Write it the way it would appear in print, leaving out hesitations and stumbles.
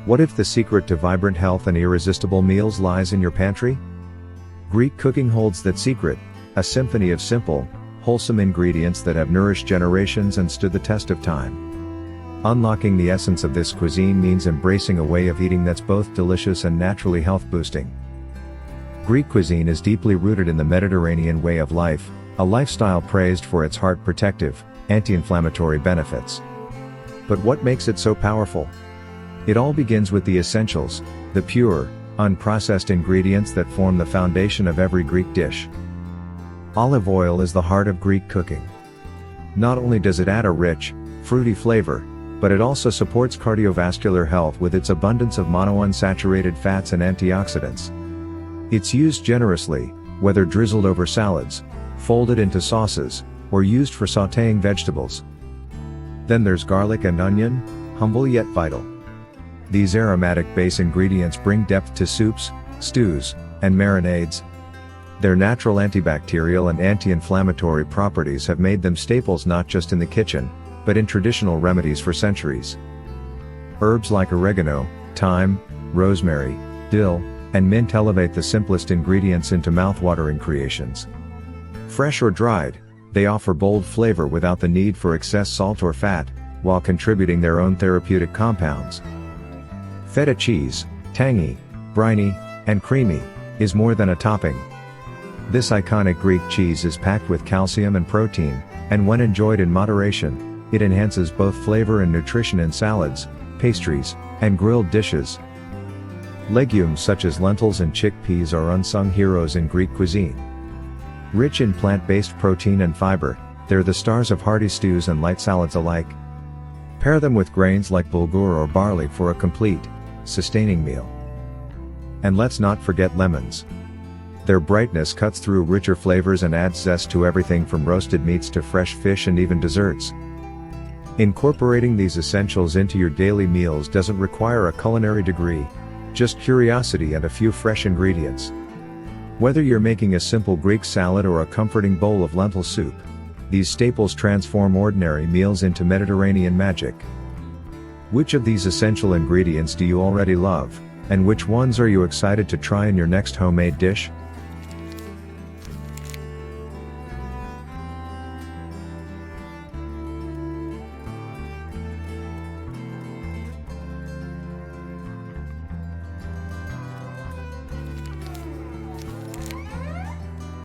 What if the secret to vibrant health and irresistible meals lies in your pantry? Greek cooking holds that secret, a symphony of simple, wholesome ingredients that have nourished generations and stood the test of time. Unlocking the essence of this cuisine means embracing a way of eating that's both delicious and naturally health-boosting. Greek cuisine is deeply rooted in the Mediterranean way of life, a lifestyle praised for its heart-protective, anti-inflammatory benefits. But what makes it so powerful? It all begins with the essentials, the pure, unprocessed ingredients that form the foundation of every Greek dish. Olive oil is the heart of Greek cooking. Not only does it add a rich, fruity flavor, but it also supports cardiovascular health with its abundance of monounsaturated fats and antioxidants. It's used generously, whether drizzled over salads, folded into sauces, or used for sautéing vegetables. Then there's garlic and onion, humble yet vital. These aromatic base ingredients bring depth to soups, stews, and marinades. Their natural antibacterial and anti-inflammatory properties have made them staples not just in the kitchen, but in traditional remedies for centuries. Herbs like oregano, thyme, rosemary, dill, and mint elevate the simplest ingredients into mouth-watering creations. Fresh or dried, they offer bold flavor without the need for excess salt or fat, while contributing their own therapeutic compounds. Feta cheese, tangy, briny, and creamy, is more than a topping. This iconic Greek cheese is packed with calcium and protein, and when enjoyed in moderation, it enhances both flavor and nutrition in salads, pastries, and grilled dishes. Legumes such as lentils and chickpeas are unsung heroes in Greek cuisine. Rich in plant-based protein and fiber, they're the stars of hearty stews and light salads alike. Pair them with grains like bulgur or barley for a complete, sustaining meal. And let's not forget lemons. Their brightness cuts through richer flavors and adds zest to everything from roasted meats to fresh fish and even desserts. Incorporating these essentials into your daily meals doesn't require a culinary degree, just curiosity and a few fresh ingredients. Whether you're making a simple Greek salad or a comforting bowl of lentil soup, these staples transform ordinary meals into Mediterranean magic. Which of these essential ingredients do you already love, and which ones are you excited to try in your next homemade dish?